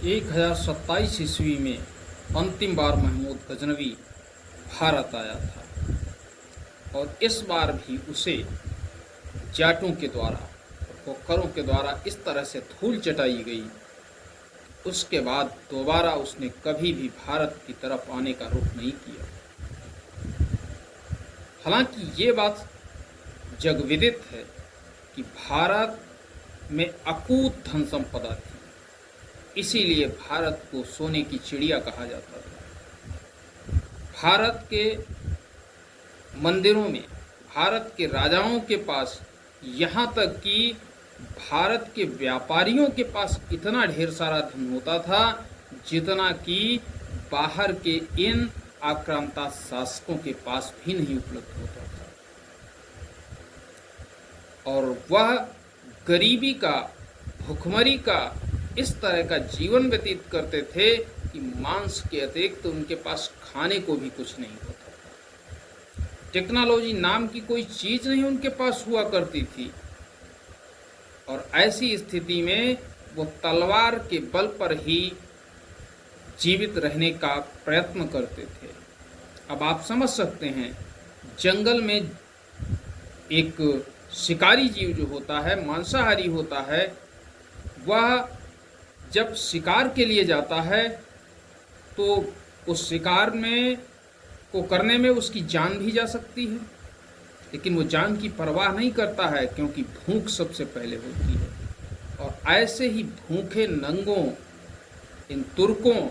1027 ईस्वी में अंतिम बार महमूद गजनवी भारत आया था और इस बार भी उसे जाटों के द्वारा, कोकरों के द्वारा इस तरह से धूल चटाई गई। उसके बाद दोबारा उसने कभी भी भारत की तरफ आने का रुख नहीं किया। हालांकि ये बात जगविदित है कि भारत में अकूत धन संपदा थी, इसीलिए भारत को सोने की चिड़िया कहा जाता था। भारत के मंदिरों में, भारत के राजाओं के पास, यहाँ तक कि भारत के व्यापारियों के पास इतना ढेर सारा धन होता था जितना कि बाहर के इन आक्रांता शासकों के पास भी नहीं उपलब्ध होता था। और वह गरीबी का, भुखमरी का इस तरह का जीवन व्यतीत करते थे कि मांस के अतिरिक्त तो उनके पास खाने को भी कुछ नहीं होता था। टेक्नोलॉजी नाम की कोई चीज नहीं उनके पास हुआ करती थी और ऐसी स्थिति में वो तलवार के बल पर ही जीवित रहने का प्रयत्न करते थे। अब आप समझ सकते हैं, जंगल में एक शिकारी जीव जो होता है, मांसाहारी होता है, वह जब शिकार के लिए जाता है तो उस शिकार में को करने में उसकी जान भी जा सकती है, लेकिन वो जान की परवाह नहीं करता है क्योंकि भूख सबसे पहले होती है। और ऐसे ही भूखे नंगों इन तुर्कों,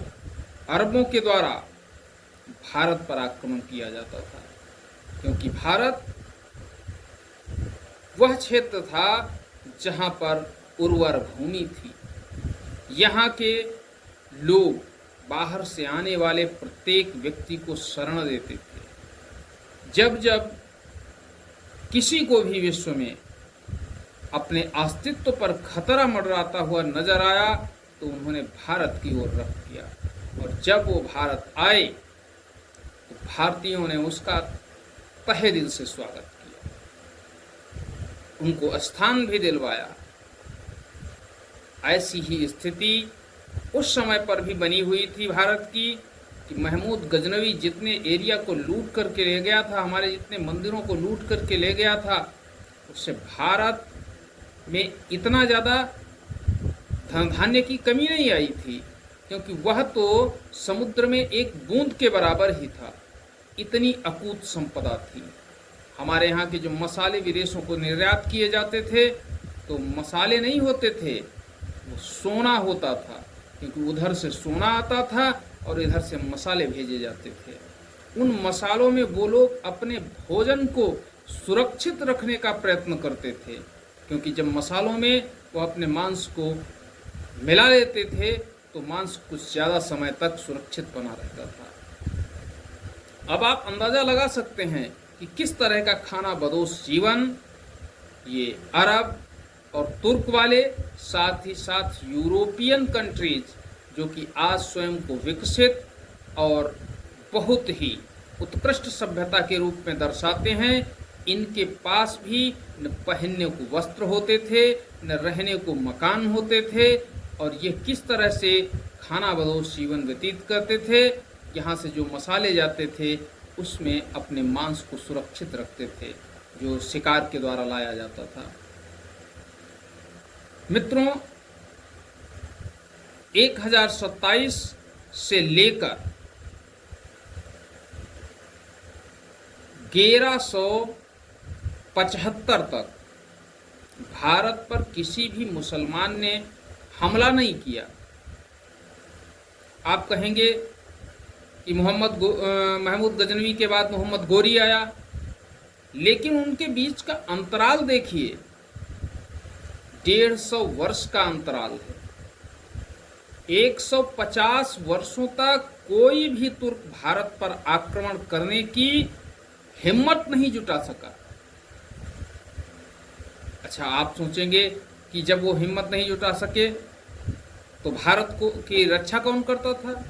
अरबों के द्वारा भारत पर आक्रमण किया जाता था, क्योंकि भारत वह क्षेत्र था जहां पर उर्वर भूमि थी। यहाँ के लोग बाहर से आने वाले प्रत्येक व्यक्ति को शरण देते थे। जब जब किसी को भी विश्व में अपने अस्तित्व पर खतरा मंडराता हुआ नजर आया तो उन्होंने भारत की ओर रख दिया, और जब वो भारत आए तो भारतीयों ने उसका तहे दिल से स्वागत किया, उनको स्थान भी दिलवाया। ऐसी ही स्थिति उस समय पर भी बनी हुई थी भारत की कि महमूद गजनवी जितने एरिया को लूट करके ले गया था, हमारे जितने मंदिरों को लूट करके ले गया था, उससे भारत में इतना ज़्यादा धन धान्य की कमी नहीं आई थी, क्योंकि वह तो समुद्र में एक बूंद के बराबर ही था। इतनी अकूत संपदा थी। हमारे यहाँ के जो मसाले विदेशों को निर्यात किए जाते थे तो मसाले नहीं होते थे, वो सोना होता था, क्योंकि उधर से सोना आता था और इधर से मसाले भेजे जाते थे। उन मसालों में वो लोग अपने भोजन को सुरक्षित रखने का प्रयत्न करते थे, क्योंकि जब मसालों में वो अपने मांस को मिला लेते थे तो मांस कुछ ज़्यादा समय तक सुरक्षित बना रहता था। अब आप अंदाज़ा लगा सकते हैं कि किस तरह का खाना बदोश जीवन ये अरब और तुर्क वाले, साथ ही साथ यूरोपियन कंट्रीज जो कि आज स्वयं को विकसित और बहुत ही उत्कृष्ट सभ्यता के रूप में दर्शाते हैं, इनके पास भी न पहनने को वस्त्र होते थे, न रहने को मकान होते थे, और ये किस तरह से खाना बदोश जीवन व्यतीत करते थे। यहाँ से जो मसाले जाते थे उसमें अपने मांस को सुरक्षित रखते थे जो शिकार के द्वारा लाया जाता था। मित्रों, 1027 से लेकर 1175 तक भारत पर किसी भी मुसलमान ने हमला नहीं किया। आप कहेंगे कि महमूद गजनवी के बाद मोहम्मद गोरी आया, लेकिन उनके बीच का अंतराल देखिए, 150 वर्ष का अंतराल है। 150 वर्षों तक कोई भी तुर्क भारत पर आक्रमण करने की हिम्मत नहीं जुटा सका। अच्छा, आप सोचेंगे कि जब वो हिम्मत नहीं जुटा सके तो भारत को की रक्षा कौन करता था?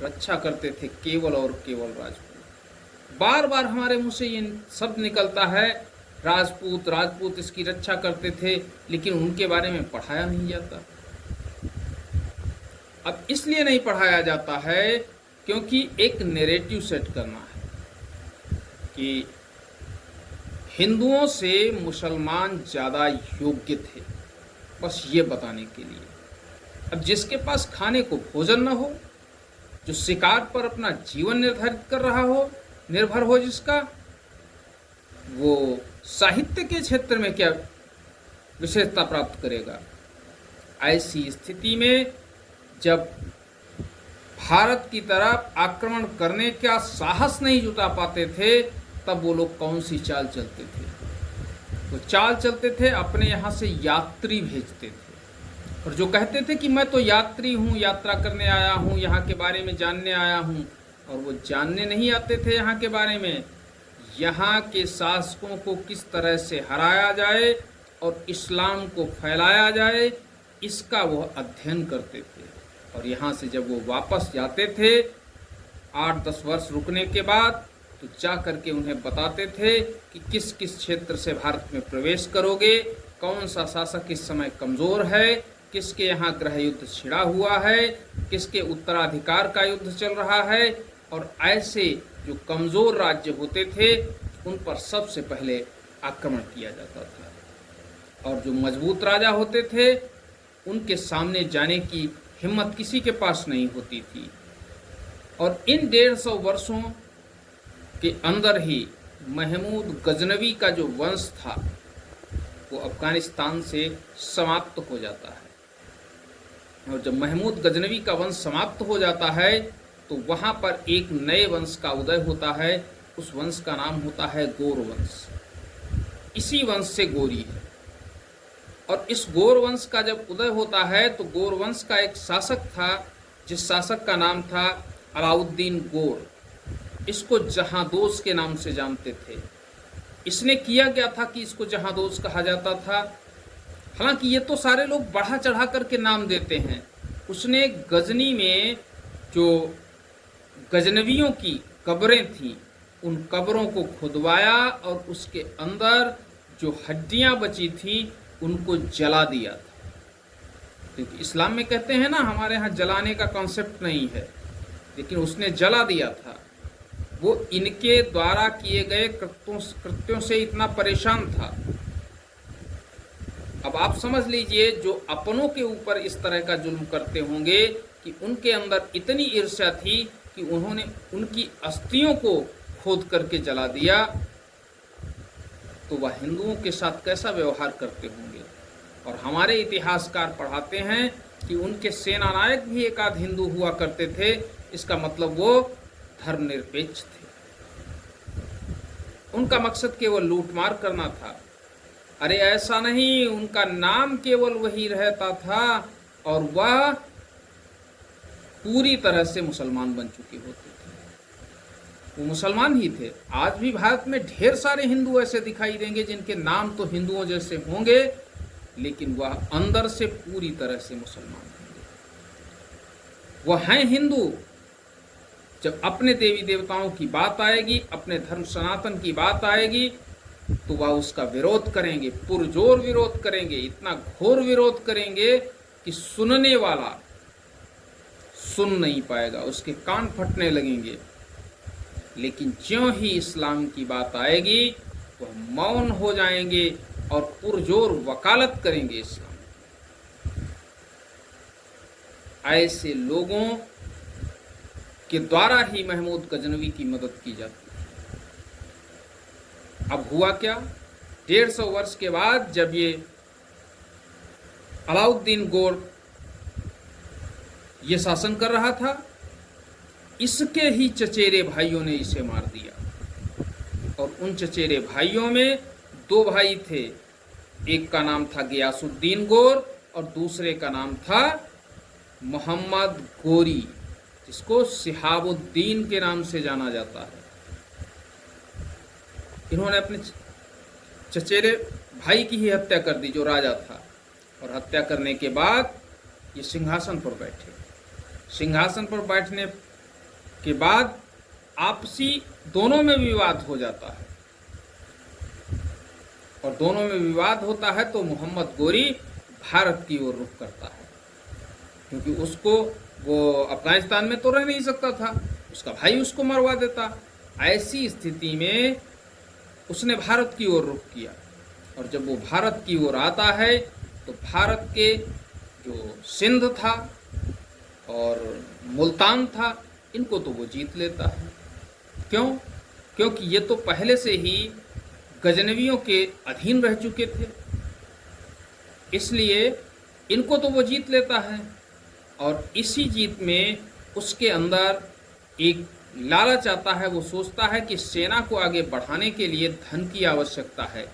रक्षा करते थे केवल और केवल राजपूत। बार बार हमारे मुंह से ये शब्द निकलता है, राजपूत राजपूत इसकी रक्षा करते थे, लेकिन उनके बारे में पढ़ाया नहीं जाता। अब इसलिए नहीं पढ़ाया जाता है क्योंकि एक नैरेटिव सेट करना है कि हिंदुओं से मुसलमान ज़्यादा योग्य थे, बस ये बताने के लिए। अब जिसके पास खाने को भोजन न हो, जो शिकार पर अपना जीवन निर्धारित कर रहा हो, निर्भर हो जिसका, वो साहित्य के क्षेत्र में क्या विशेषता प्राप्त करेगा। ऐसी स्थिति में जब भारत की तरफ आक्रमण करने का साहस नहीं जुटा पाते थे, तब वो लोग कौन सी चाल चलते थे? वो चाल चलते थे, अपने यहाँ से यात्री भेजते थे और जो कहते थे कि मैं तो यात्री हूँ, यात्रा करने आया हूँ, यहाँ के बारे में जानने आया हूँ, और वो जानने नहीं आते थे यहाँ के बारे में, यहाँ के शासकों को किस तरह से हराया जाए और इस्लाम को फैलाया जाए, इसका वो अध्ययन करते थे। और यहाँ से जब वो वापस जाते थे 8-10 वर्ष रुकने के बाद, तो जा करके उन्हें बताते थे कि किस किस क्षेत्र से भारत में प्रवेश करोगे, कौन सा शासक इस समय कमज़ोर है, किसके यहाँ गृह युद्ध छिड़ा हुआ है, किसके उत्तराधिकार का युद्ध चल रहा है, और ऐसे जो कमज़ोर राज्य होते थे उन पर सबसे पहले आक्रमण किया जाता था। और जो मजबूत राजा होते थे उनके सामने जाने की हिम्मत किसी के पास नहीं होती थी। और इन 150 वर्षों के अंदर ही महमूद गजनवी का जो वंश था वो अफगानिस्तान से समाप्त हो जाता है। और जब महमूद गजनवी का वंश समाप्त हो जाता है तो वहाँ पर एक नए वंश का उदय होता है। उस वंश का नाम होता है गौर वंश। इसी वंश से गोरी है। और इस गौर वंश का जब उदय होता है तो गौर वंश का एक शासक था, जिस शासक का नाम था अलाउद्दीन गौर। इसको जहांदोज के नाम से जानते थे। इसने किया गया था कि इसको जहांदोज कहा जाता था। हालांकि ये तो सारे लोग बढ़ा चढ़ा करके नाम देते हैं। उसने गजनी में जो गजनवियों की कब्रें थीं उन कब्रों को खुदवाया और उसके अंदर जो हड्डियां बची थीं उनको जला दिया था। क्योंकि इस्लाम में कहते हैं ना, हमारे यहाँ जलाने का कॉन्सेप्ट नहीं है, लेकिन उसने जला दिया था। वो इनके द्वारा किए गए कृत्यों से इतना परेशान था। अब आप समझ लीजिए, जो अपनों के ऊपर इस तरह का जुल्म करते होंगे कि उनके अंदर इतनी ईर्ष्या थी कि उन्होंने उनकी अस्थियों को खोद करके जला दिया, तो वह हिंदुओं के साथ कैसा व्यवहार करते होंगे। और हमारे इतिहासकार पढ़ाते हैं कि उनके सेना नायक भी एक आध हिंदू हुआ करते थे। इसका मतलब वो धर्मनिरपेक्ष थे। उनका मकसद केवल लूटमार करना था। अरे ऐसा नहीं, उनका नाम केवल वही रहता था और वह पूरी तरह से मुसलमान बन चुके होते थे। वो मुसलमान ही थे। आज भी भारत में ढेर सारे हिंदू ऐसे दिखाई देंगे जिनके नाम तो हिंदुओं जैसे होंगे, लेकिन वह अंदर से पूरी तरह से मुसलमान होंगे। वह हैं हिंदू। जब अपने देवी देवताओं की बात आएगी, अपने धर्म सनातन की बात आएगी, तो वह उसका विरोध करेंगे, पुरजोर विरोध करेंगे, इतना घोर विरोध करेंगे कि सुनने वाला सुन नहीं पाएगा, उसके कान फटने लगेंगे। लेकिन ज्यों ही इस्लाम की बात आएगी वह मौन हो जाएंगे और पुरजोर वकालत करेंगे इस्लाम। ऐसे लोगों के द्वारा ही महमूद गजनवी की मदद की जाती है। अब हुआ क्या, 150 वर्ष के बाद जब ये अलाउद्दीन गौर ये शासन कर रहा था, इसके ही चचेरे भाइयों ने इसे मार दिया। और उन चचेरे भाइयों में 2 भाई थे। एक का नाम था गियासुद्दीन गौर और दूसरे का नाम था मोहम्मद गोरी, जिसको शिहाबुद्दीन के नाम से जाना जाता है। इन्होंने अपने चचेरे भाई की ही हत्या कर दी जो राजा था। और हत्या करने के बाद ये सिंहासन पर बैठे। सिंहासन पर बैठने के बाद आपसी दोनों में विवाद हो जाता है। और दोनों में विवाद होता है तो मोहम्मद गोरी भारत की ओर रुख करता है, क्योंकि उसको वो अफगानिस्तान में तो रह नहीं सकता था, उसका भाई उसको मरवा देता। ऐसी स्थिति में उसने भारत की ओर रुख किया, और जब वो भारत की ओर आता है तो भारत के जो सिंध था और मुल्तान था, इनको तो वो जीत लेता है। क्यों? क्योंकि ये तो पहले से ही गजनवियों के अधीन रह चुके थे, इसलिए इनको तो वो जीत लेता है। और इसी जीत में उसके अंदर एक लालच आता है, वो सोचता है कि सेना को आगे बढ़ाने के लिए धन की आवश्यकता है।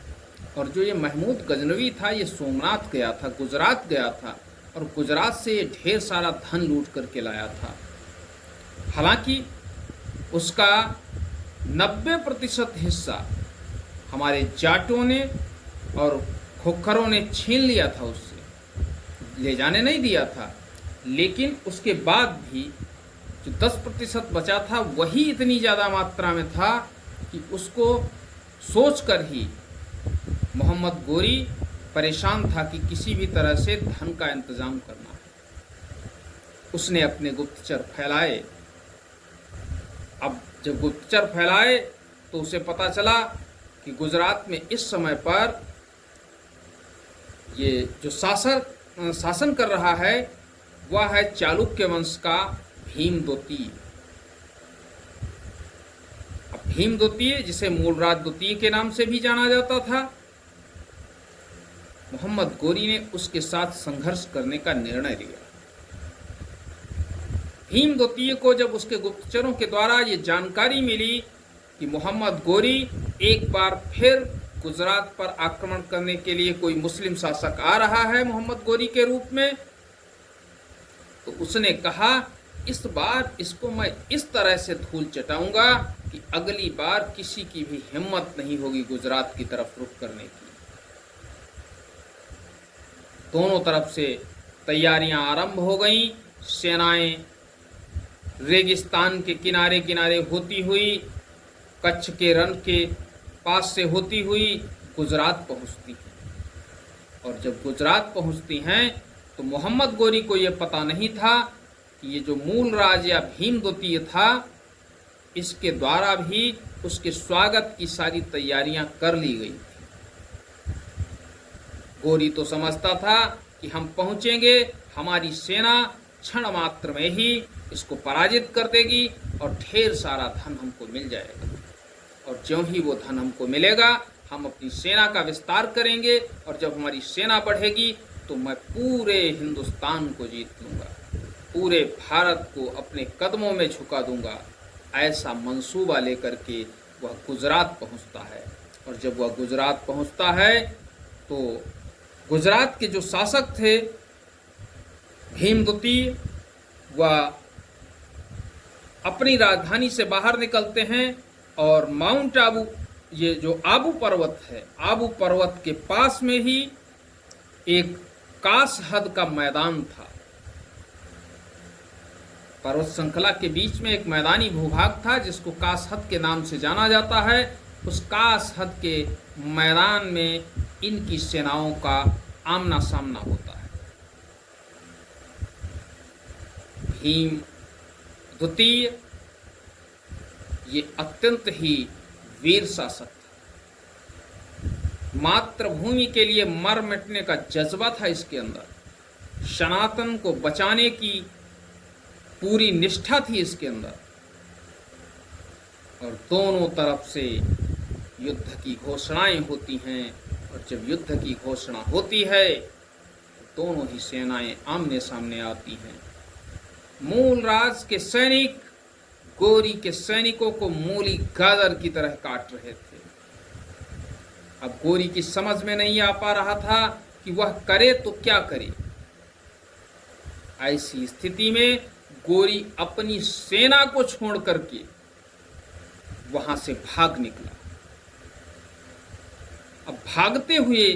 और जो ये महमूद गजनवी था, ये सोमनाथ गया था, गुजरात गया था, और गुजरात से ये ढेर सारा धन लूट करके लाया था। हालांकि उसका 90% हिस्सा हमारे जाटों ने और खोखरों ने छीन लिया था, उससे ले जाने नहीं दिया था। लेकिन उसके बाद भी जो 10% बचा था, वही इतनी ज़्यादा मात्रा में था कि उसको सोचकर ही मोहम्मद गोरी परेशान था कि किसी भी तरह से धन का इंतज़ाम करना है। उसने अपने गुप्तचर फैलाए। अब जब गुप्तचर फैलाए तो उसे पता चला कि गुजरात में इस समय पर ये जो शासन कर रहा है वह है चालुक्य वंश का भीम द्वितीय। अब भीम द्वितीय, जिसे मूलराज द्वितीय के नाम से भी जाना जाता था, मोहम्मद गोरी ने उसके साथ संघर्ष करने का निर्णय लिया। भीम द्वितीय को जब उसके गुप्तचरों के द्वारा ये जानकारी मिली कि मोहम्मद गोरी एक बार फिर गुजरात पर आक्रमण करने के लिए कोई मुस्लिम शासक आ रहा है मोहम्मद गोरी के रूप में, तो उसने कहा इस बार इसको मैं इस तरह से धूल चटाऊंगा कि अगली बार किसी की भी हिम्मत नहीं होगी गुजरात की तरफ रुख करने की। दोनों तरफ से तैयारियां आरंभ हो गईं। सेनाएं रेगिस्तान के किनारे किनारे होती हुई, कच्छ के रण के पास से होती हुई गुजरात पहुंचती हैं। और जब गुजरात पहुंचती हैं तो मोहम्मद गोरी को यह पता नहीं था कि ये जो मूल राज या भीम द्वितीय था, इसके द्वारा भी उसके स्वागत की सारी तैयारियां कर ली गई थी। गोरी तो समझता था कि हम पहुंचेंगे, हमारी सेना क्षण मात्र में ही इसको पराजित कर देगी और ढेर सारा धन हमको मिल जाएगा। और ज्यों ही वो धन हमको मिलेगा, हम अपनी सेना का विस्तार करेंगे, और जब हमारी सेना बढ़ेगी तो मैं पूरे हिंदुस्तान को जीत लूँगा, पूरे भारत को अपने कदमों में झुका दूंगा। ऐसा मंसूबा लेकर के वह गुजरात पहुंचता है। और जब वह गुजरात पहुंचता है तो गुजरात के जो शासक थे भीम द्वितीय, वह अपनी राजधानी से बाहर निकलते हैं और माउंट आबू, ये जो आबू पर्वत है, आबू पर्वत के पास में ही एक कासहद का मैदान था। पर्वत श्रृंखला के बीच में एक मैदानी भूभाग था जिसको कासहद के नाम से जाना जाता है। उस कासहद के मैदान में इनकी सेनाओं का आमना सामना होता है। भीम द्वितीय ये अत्यंत ही वीर शासक था। मातृभूमि के लिए मर मिटने का जज्बा था इसके अंदर, सनातन को बचाने की पूरी निष्ठा थी इसके अंदर। और दोनों तरफ से युद्ध की घोषणाएं होती हैं, और जब युद्ध की घोषणा होती है तो दोनों ही सेनाएं आमने सामने आती हैं। मूलराज के सैनिक गोरी के सैनिकों को मूली गाजर की तरह काट रहे थे। अब गोरी की समझ में नहीं आ पा रहा था कि वह करे तो क्या करे। ऐसी स्थिति में गोरी अपनी सेना को छोड़ करके वहां से भाग निकला। अब भागते हुए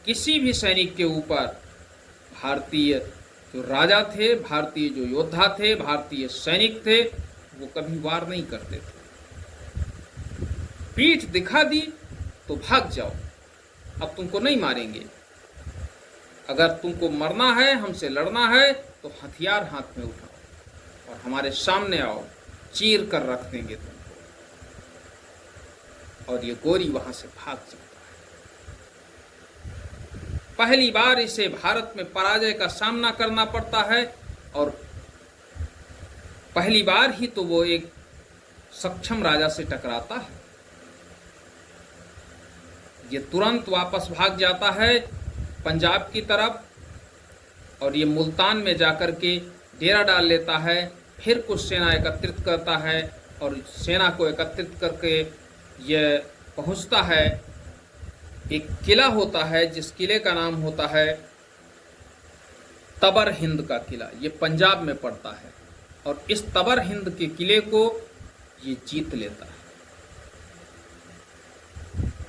किसी भी सैनिक के ऊपर भारतीय जो राजा थे, भारतीय जो योद्धा थे, भारतीय सैनिक थे, वो कभी वार नहीं करते थे। पीठ दिखा दी तो भाग जाओ, अब तुमको नहीं मारेंगे। अगर तुमको मरना है, हमसे लड़ना है, तो हथियार हाथ में उठाओ और हमारे सामने आओ, चीर कर रख देंगे तुमको। और ये गोरी वहां से भाग जाता है। पहली बार इसे भारत में पराजय का सामना करना पड़ता है और पहली बार ही तो वो एक सक्षम राजा से टकराता है। ये तुरंत वापस भाग जाता है पंजाब की तरफ और ये मुल्तान में जाकर के डेरा डाल लेता है। फिर कुछ सेना एकत्रित करता है और सेना को एकत्रित करके ये पहुंचता है। एक किला होता है जिस किले का नाम होता है तबर हिंद का किला। ये पंजाब में पड़ता है और इस तबर हिंद के किले को ये जीत लेता है।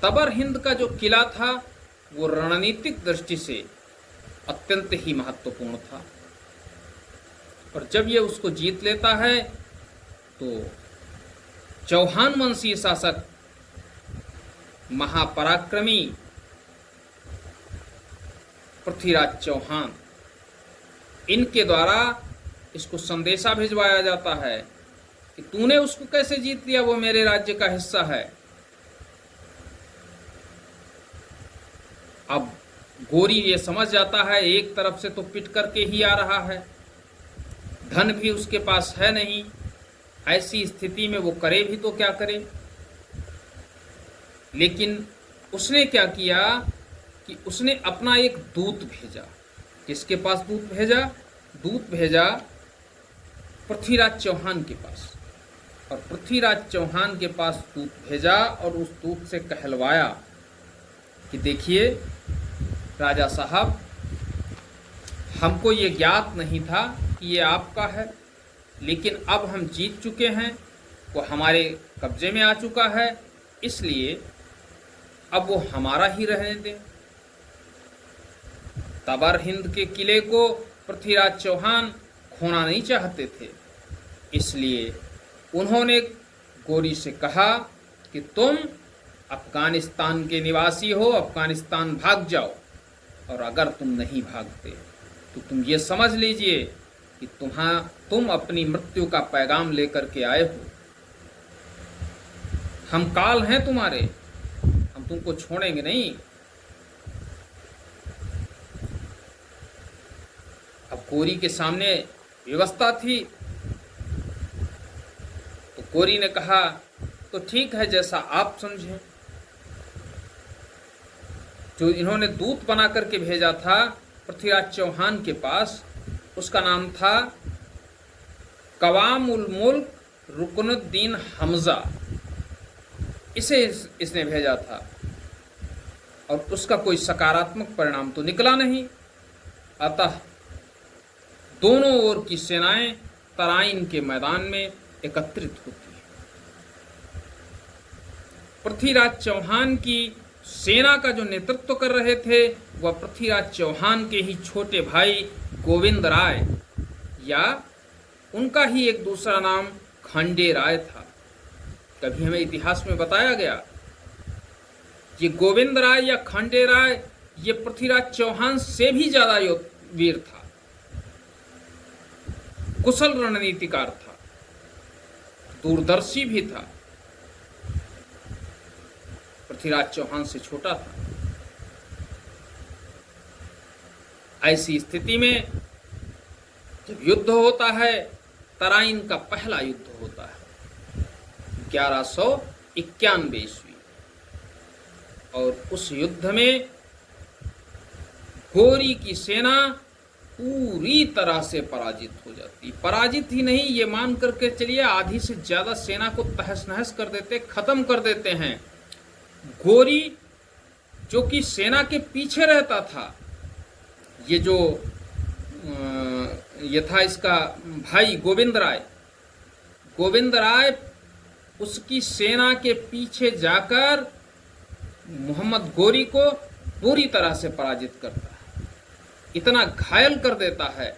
तबर हिंद का जो किला था वो रणनीतिक दृष्टि से अत्यंत ही महत्वपूर्ण था और जब ये उसको जीत लेता है तो चौहान वंशीय शासक महापराक्रमी पृथ्वीराज चौहान, इनके द्वारा इसको संदेशा भिजवाया जाता है कि तूने उसको कैसे जीत लिया, वो मेरे राज्य का हिस्सा है। अब गोरी ये समझ जाता है एक तरफ से तो पिट करके ही आ रहा है, धन भी उसके पास है नहीं, ऐसी स्थिति में वो करे भी तो क्या करे। लेकिन उसने क्या किया कि उसने अपना एक दूत भेजा। किसके पास दूत भेजा? दूत भेजा पृथ्वीराज चौहान के पास। और पृथ्वीराज चौहान के पास दूत भेजा और उस दूत से कहलवाया कि देखिए राजा साहब, हमको ये ज्ञात नहीं था कि ये आपका है, लेकिन अब हम जीत चुके हैं, वो हमारे कब्जे में आ चुका है, इसलिए अब वो हमारा ही रहने दें। तबर हिंद के किले को पृथ्वीराज चौहान खोना नहीं चाहते थे, इसलिए उन्होंने गोरी से कहा कि तुम अफगानिस्तान के निवासी हो, अफगानिस्तान भाग जाओ। और अगर तुम नहीं भागते तो तुम ये समझ लीजिए कि तुम अपनी मृत्यु का पैगाम लेकर के आए हो। हम काल हैं तुम्हारे, हम तुमको छोड़ेंगे नहीं। अब गोरी के सामने व्यवस्था थी तो गोरी ने कहा तो ठीक है, जैसा आप समझें। जो इन्होंने दूत बना करके भेजा था पृथ्वीराज चौहान के पास, उसका नाम था कवाम उल मुल्क रुकनुद्दीन हमजा। इसे इसने भेजा था और उसका कोई सकारात्मक परिणाम तो निकला नहीं। अतः दोनों ओर की सेनाएं तराइन के मैदान में एकत्रित होती हैं। पृथ्वीराज चौहान की सेना का जो नेतृत्व कर रहे थे वह पृथ्वीराज चौहान के ही छोटे भाई गोविंद राय, या उनका ही एक दूसरा नाम खंडे राय था। कभी हमें इतिहास में बताया गया ये गोविंद राय या खंडे राय ये पृथ्वीराज चौहान से भी ज्यादा वीर था, कुशल रणनीतिकार था, दूरदर्शी भी था, पृथ्वीराज चौहान से छोटा था। ऐसी स्थिति में जब युद्ध होता है, तराइन का पहला युद्ध होता है 1191 ईस्वी, और उस युद्ध में गोरी की सेना पूरी तरह से पराजित हो जाती। पराजित ही नहीं, ये मान करके चलिए आधी से ज्यादा सेना को तहस नहस कर देते, खत्म कर देते हैं। गोरी जो कि सेना के पीछे रहता था, ये जो ये था इसका भाई गोविंद राय उसकी सेना के पीछे जाकर मोहम्मद गोरी को पूरी तरह से पराजित करता है, इतना घायल कर देता है।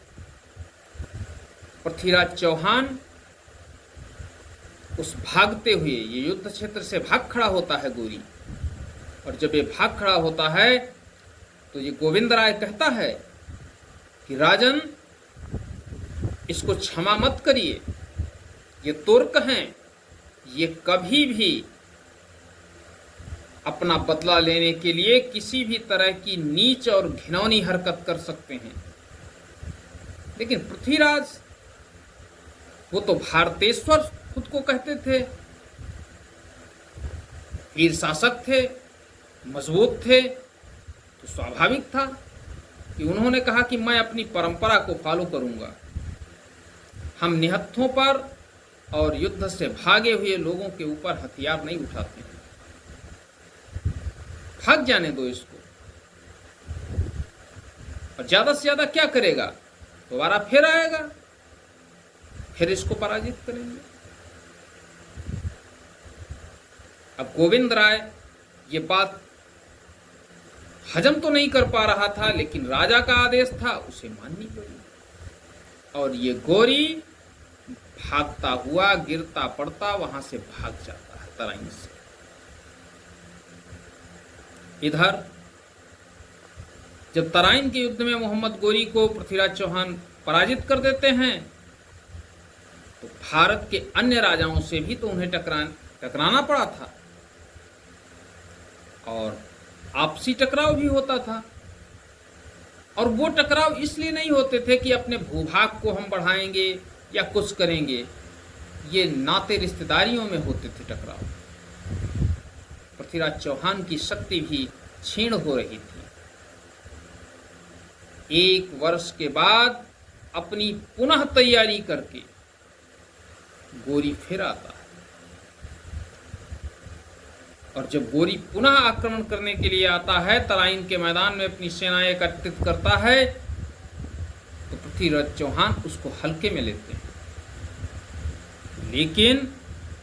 पृथ्वीराज चौहान उस भागते हुए ये युद्ध क्षेत्र से भाग खड़ा होता है गोरी, और जब ये भाग खड़ा होता है तो ये गोविंद राय कहता है कि राजन, इसको क्षमा मत करिए। ये तुर्क हैं, ये कभी भी अपना बदला लेने के लिए किसी भी तरह की नीच और घिनौनी हरकत कर सकते हैं। लेकिन पृथ्वीराज, वो तो भारतेश्वर खुद को कहते थे, वीर शासक थे, मजबूत थे, तो स्वाभाविक था कि उन्होंने कहा कि मैं अपनी परंपरा को फॉलो करूंगा। हम निहत्थों पर और युद्ध से भागे हुए लोगों के ऊपर हथियार नहीं उठाते हैं। भाग जाने दो इसको, और ज्यादा से ज्यादा क्या करेगा, दोबारा फिर आएगा, फिर इसको पराजित करेंगे। अब गोविंद राय ये बात हजम तो नहीं कर पा रहा था, लेकिन राजा का आदेश था, उसे माननी पड़ी। और ये गोरी भागता हुआ, गिरता पड़ता वहां से भाग जाता है तराइन से। इधर जब तराइन के युद्ध में मोहम्मद गोरी को पृथ्वीराज चौहान पराजित कर देते हैं, तो भारत के अन्य राजाओं से भी तो उन्हें टकराना पड़ा था, और आपसी टकराव भी होता था। और वो टकराव इसलिए नहीं होते थे कि अपने भूभाग को हम बढ़ाएंगे या कुछ करेंगे, ये नाते रिश्तेदारियों में होते थे टकराव। पृथ्वीराज चौहान की शक्ति भी क्षीण हो रही थी। 1 वर्ष के बाद अपनी पुनः तैयारी करके गोरी फिर आता है, और जब गोरी पुनः आक्रमण करने के लिए आता है, तराइन के मैदान में अपनी सेनाएं एकत्रित करता है, तो पृथ्वीराज चौहान उसको हल्के में लेते हैं। लेकिन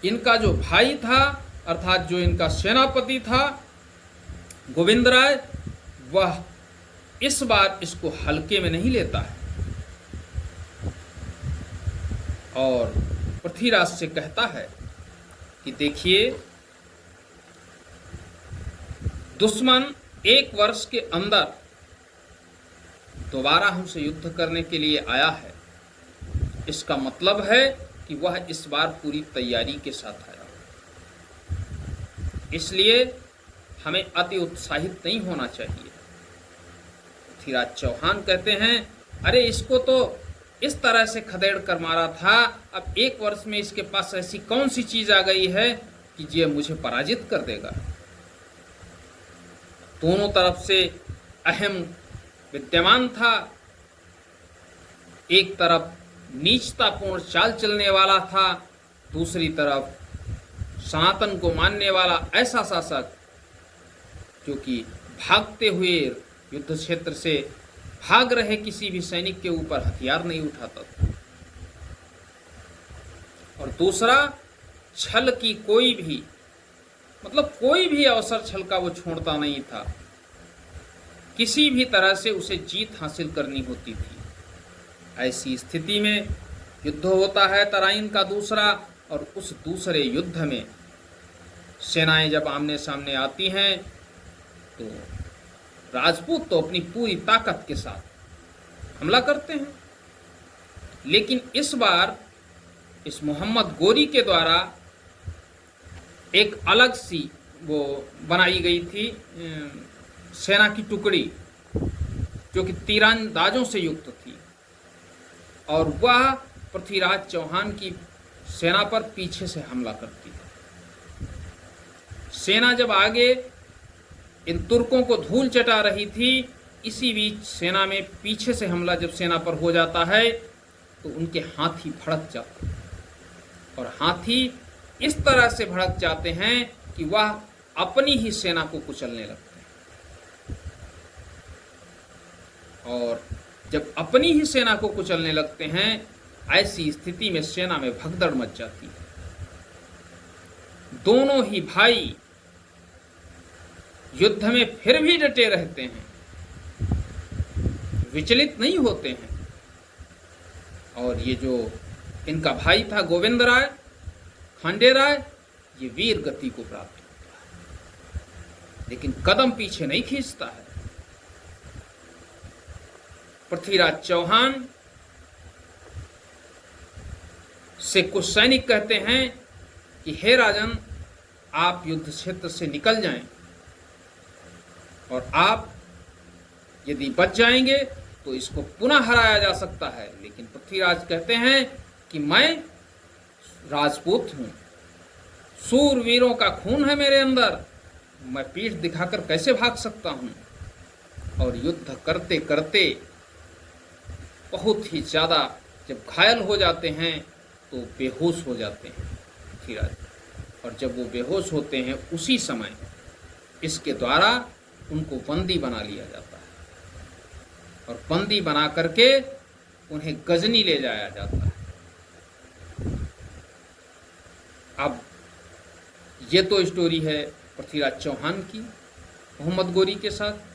इनका जो भाई था, अर्थात जो इनका सेनापति था गोविंद राय, वह इस बार इसको हल्के में नहीं लेता है, और पृथ्वीराज से कहता है कि देखिए, दुश्मन 1 वर्ष के अंदर दोबारा हमसे युद्ध करने के लिए आया है। इसका मतलब है कि वह इस बार पूरी तैयारी के साथ आया। इसलिए हमें अति उत्साहित नहीं होना चाहिए। पृथ्वीराज चौहान कहते हैं, अरे इसको तो इस तरह से खदेड़ कर मारा था, अब 1 वर्ष में इसके पास ऐसी कौन सी चीज आ गई है कि ये मुझे पराजित कर देगा। दोनों तरफ से अहम विद्यमान था। एक तरफ नीचतापूर्ण चाल चलने वाला था, दूसरी तरफ सनातन को मानने वाला ऐसा शासक जो कि भागते हुए युद्ध क्षेत्र से भाग रहे किसी भी सैनिक के ऊपर हथियार नहीं उठाता था। और दूसरा, छल की कोई भी अवसर छल का वो छोड़ता नहीं था। किसी भी तरह से उसे जीत हासिल करनी होती थी। ऐसी स्थिति में युद्ध होता है तराइन का दूसरा, और उस दूसरे युद्ध में सेनाएं जब आमने सामने आती हैं, तो राजपूत तो अपनी पूरी ताकत के साथ हमला करते हैं। लेकिन इस बार इस मोहम्मद गोरी के द्वारा एक अलग सी वो बनाई गई थी सेना की टुकड़ी, जो कि तीरंदाजों से युक्त थी, और वह पृथ्वीराज चौहान की सेना पर पीछे से हमला करती है। सेना जब आगे इन तुर्कों को धूल चटा रही थी, इसी बीच सेना में पीछे से हमला जब सेना पर हो जाता है, तो उनके हाथी भड़क जाते हैं, और हाथी इस तरह से भड़क जाते हैं कि वह अपनी ही सेना को कुचलने लगते हैं। और जब अपनी ही सेना को कुचलने लगते हैं, ऐसी स्थिति में सेना में भगदड़ मच जाती है। दोनों ही भाई युद्ध में फिर भी डटे रहते हैं, विचलित नहीं होते हैं। और ये जो इनका भाई था गोविंद राय, खांडे राय, ये वीर गति को प्राप्त होता है, लेकिन कदम पीछे नहीं खींचता है। पृथ्वीराज चौहान से कुछ सैनिक कहते हैं कि हे राजन, आप युद्ध क्षेत्र से निकल जाएं और आप यदि बच जाएंगे तो इसको पुनः हराया जा सकता है। लेकिन पृथ्वीराज कहते हैं कि मैं राजपूत हूं, सूरवीरों का खून है मेरे अंदर, मैं पीठ दिखाकर कैसे भाग सकता हूं। और युद्ध करते करते बहुत ही ज्यादा जब घायल हो जाते हैं तो बेहोश हो जाते हैं पृथ्वीराज। और जब वो बेहोश होते हैं उसी समय इसके द्वारा उनको बंदी बना लिया जाता है और बंदी बना करके उन्हें गजनी ले जाया जाता है। अब ये तो स्टोरी है पृथ्वीराज चौहान की मोहम्मद गोरी के साथ।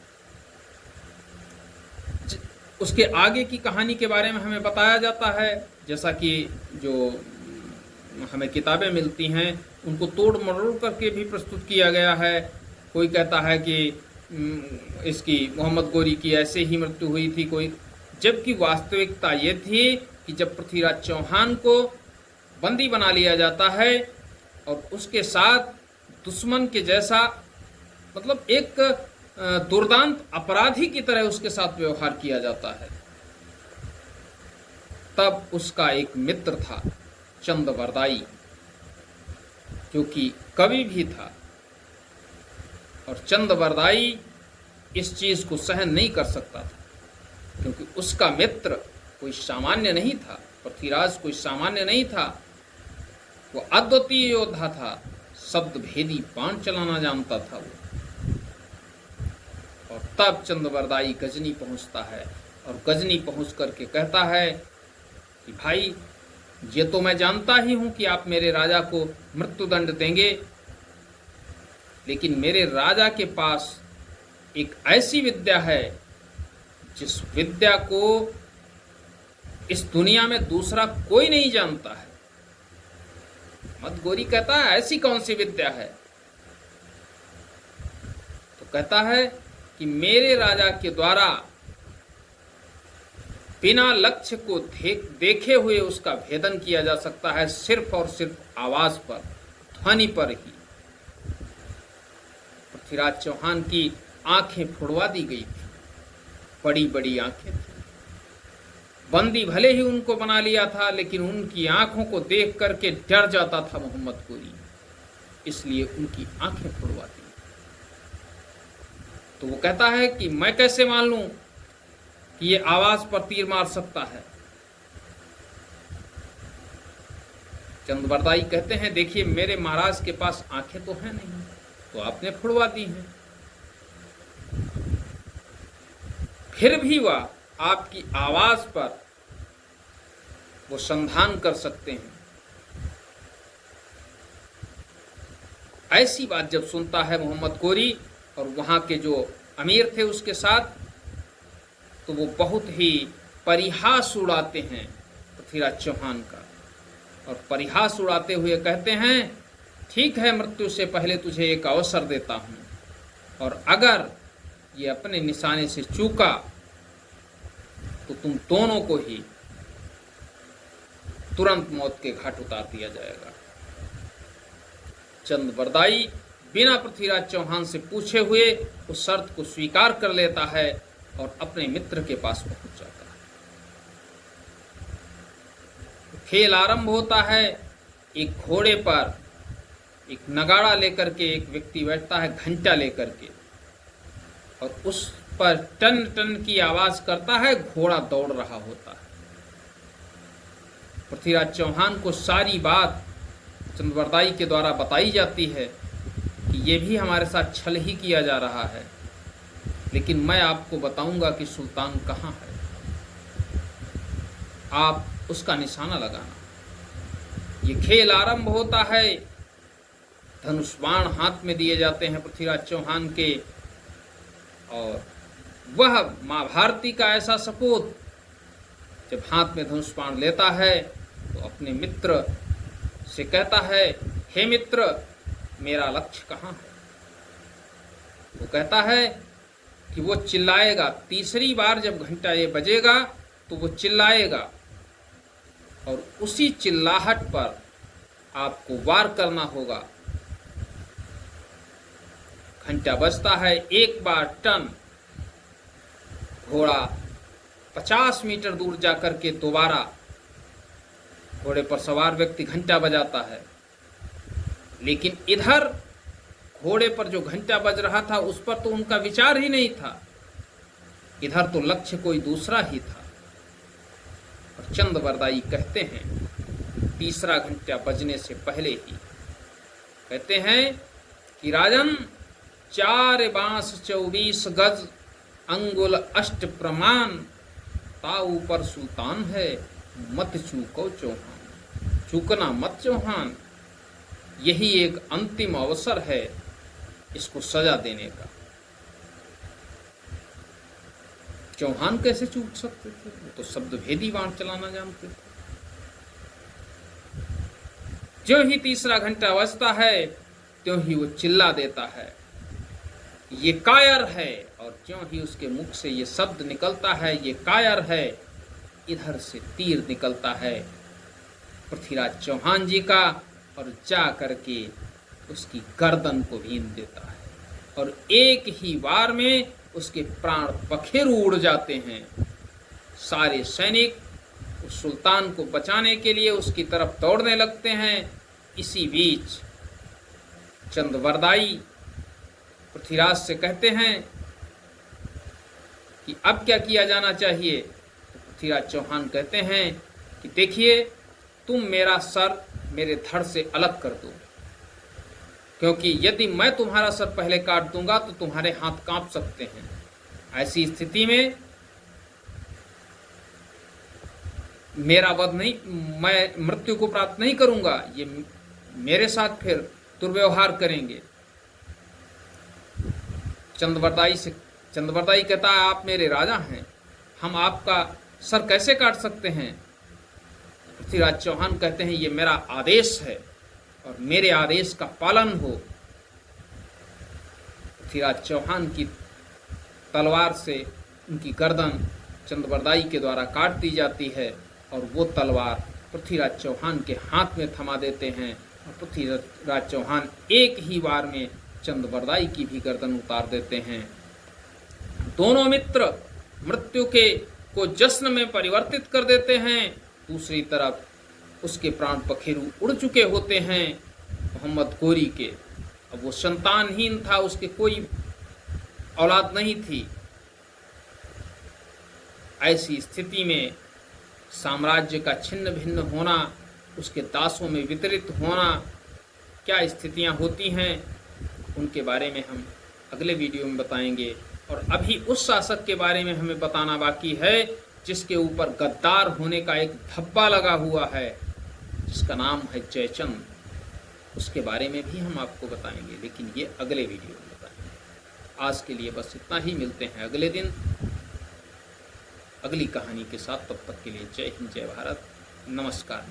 उसके आगे की कहानी के बारे में हमें बताया जाता है, जैसा कि जो हमें किताबें मिलती हैं उनको तोड़ मरोड़ करके भी प्रस्तुत किया गया है। कोई कहता है कि इसकी मोहम्मद गोरी की ऐसे ही मृत्यु हुई थी कोई, जबकि वास्तविकता ये थी कि जब पृथ्वीराज चौहान को बंदी बना लिया जाता है और उसके साथ दुश्मन के जैसा, मतलब एक दुर्दांत अपराधी की तरह उसके साथ व्यवहार किया जाता है, तब उसका एक मित्र था चंदबरदाई, जो कि कवि भी था। और चंदबरदाई इस चीज को सहन नहीं कर सकता था, क्योंकि उसका मित्र कोई सामान्य नहीं था, पृथ्वीराज कोई सामान्य नहीं था, वो अद्वितीय योद्धा था, शब्द भेदी बाण चलाना जानता था वो। और तब चंदबरदाई गजनी पहुंचता है और गजनी पहुंच करके कहता है कि भाई, ये तो मैं जानता ही हूं कि आप मेरे राजा को मृत्युदंड देंगे, लेकिन मेरे राजा के पास एक ऐसी विद्या है जिस विद्या को इस दुनिया में दूसरा कोई नहीं जानता है। मदगोरी कहता है ऐसी कौन सी विद्या है? तो कहता है कि मेरे राजा के द्वारा बिना लक्ष्य को देखे हुए उसका भेदन किया जा सकता है, सिर्फ और सिर्फ आवाज पर, ध्वनि पर ही। पृथ्वीराज चौहान की आंखें फुड़वा दी गई थी, बड़ी बड़ी आंखें थी। बंदी भले ही उनको बना लिया था, लेकिन उनकी आंखों को देख करके डर जाता था मोहम्मद गोरी, इसलिए उनकी आंखें फुड़वा दी। तो वो कहता है कि मैं कैसे मान लूं कि ये आवाज पर तीर मार सकता है? चंदबरदाई कहते हैं देखिए, मेरे महाराज के पास आंखें तो हैं नहीं, तो आपने फुड़वा दी हैं। फिर भी वह आपकी आवाज पर वो संधान कर सकते हैं। ऐसी बात जब सुनता है मोहम्मद गोरी और वहां के जो अमीर थे उसके साथ, तो वो बहुत ही परिहास उड़ाते हैं पृथ्वीराज चौहान का, और परिहास उड़ाते हुए कहते हैं ठीक है, मृत्यु से पहले तुझे एक अवसर देता हूं, और अगर ये अपने निशाने से चूका तो तुम दोनों को ही तुरंत मौत के घाट उतार दिया जाएगा। चंदबरदाई बिना पृथ्वीराज चौहान से पूछे हुए उस शर्त को स्वीकार कर लेता है और अपने मित्र के पास पहुंच जाता है। खेल आरंभ होता है। एक घोड़े पर एक नगाड़ा लेकर के एक व्यक्ति बैठता है, घंटा लेकर के, और उस पर टन टन की आवाज करता है, घोड़ा दौड़ रहा होता है। पृथ्वीराज चौहान को सारी बात चंदबरदाई के द्वारा बताई जाती है कि ये भी हमारे साथ छल ही किया जा रहा है, लेकिन मैं आपको बताऊंगा कि सुल्तान कहाँ है, आप उसका निशाना लगाना। ये खेल आरंभ होता है। धनुष बाण हाथ में दिए जाते हैं पृथ्वीराज चौहान के, और वह मां भारती का ऐसा सपूत जब हाथ में धनुष बाण लेता है तो अपने मित्र से कहता है, हे मित्र, मेरा लक्ष्य कहाँ है? वो कहता है कि वो चिल्लाएगा, तीसरी बार जब घंटा ये बजेगा तो वो चिल्लाएगा, और उसी चिल्लाहट पर आपको वार करना होगा। घंटा बजता है, एक बार टर्न, घोड़ा 50 मीटर दूर जाकर के दोबारा घोड़े पर सवार व्यक्ति घंटा बजाता है। लेकिन इधर घोड़े पर जो घंटा बज रहा था उस पर तो उनका विचार ही नहीं था, इधर तो लक्ष्य कोई दूसरा ही था। और चंदवरदाई कहते हैं तीसरा घंटा बजने से पहले ही कहते हैं कि राजन 4 बांस 24 गज अंगुल अष्ट प्रमाण, ताऊ पर सुल्तान है मत चूको चौहान। चूकना मत चौहान, यही एक अंतिम अवसर है इसको सजा देने का। चौहान कैसे चूक सकते थे, वो तो शब्द भेदी बाण चलाना जानते थे। जो ही तीसरा घंटा बजता है त्यों ही वो चिल्ला देता है ये कायर है, और ज्यों ही उसके मुख से ये शब्द निकलता है ये कायर है, इधर से तीर निकलता है पृथ्वीराज चौहान जी का और जा करके उसकी गर्दन को भीन देता है। और एक ही बार में उसके प्राण पखेरु उड़ जाते हैं। सारे सैनिक उस सुल्तान को बचाने के लिए उसकी तरफ दौड़ने लगते हैं। इसी बीच चंदवरदाई पृथ्वीराज से कहते हैं कि अब क्या किया जाना चाहिए। तो पृथ्वीराज चौहान कहते हैं कि देखिए, तुम मेरा सर मेरे धड़ से अलग कर दो, क्योंकि यदि मैं तुम्हारा सर पहले काट दूंगा तो तुम्हारे हाथ कांप सकते हैं। ऐसी स्थिति में मेरा वध नहीं, मैं मृत्यु को प्राप्त नहीं करूंगा, ये मेरे साथ फिर दुर्व्यवहार करेंगे। चंदवरदाई कहता है आप मेरे राजा हैं, हम आपका सर कैसे काट सकते हैं। पृथ्वीराज चौहान कहते हैं ये मेरा आदेश है और मेरे आदेश का पालन हो। पृथ्वीराज चौहान की तलवार से उनकी गर्दन चंदवरदाई के द्वारा काट दी जाती है और वो तलवार पृथ्वीराज चौहान के हाथ में थमा देते हैं और पृथ्वीराज चौहान एक ही बार में चंदवरदाई की भी गर्दन उतार देते हैं। दोनों मित्र मृत्यु को जश्न में परिवर्तित कर देते हैं। दूसरी तरफ उसके प्राण पखेरु उड़ चुके होते हैं मोहम्मद गोरी के। अब वो संतानहीन था, उसके कोई औलाद नहीं थी। ऐसी स्थिति में साम्राज्य का छिन्न भिन्न होना, उसके दासों में वितरित होना, क्या स्थितियां होती हैं उनके बारे में हम अगले वीडियो में बताएंगे। और अभी उस शासक के बारे में हमें बताना बाकी है जिसके ऊपर गद्दार होने का एक धब्बा लगा हुआ है, जिसका नाम है जयचंद। उसके बारे में भी हम आपको बताएंगे, लेकिन ये अगले वीडियो में बताएंगे। आज के लिए बस इतना ही, मिलते हैं अगले दिन अगली कहानी के साथ। तब तक के लिए जय हिंद, जय भारत, नमस्कार।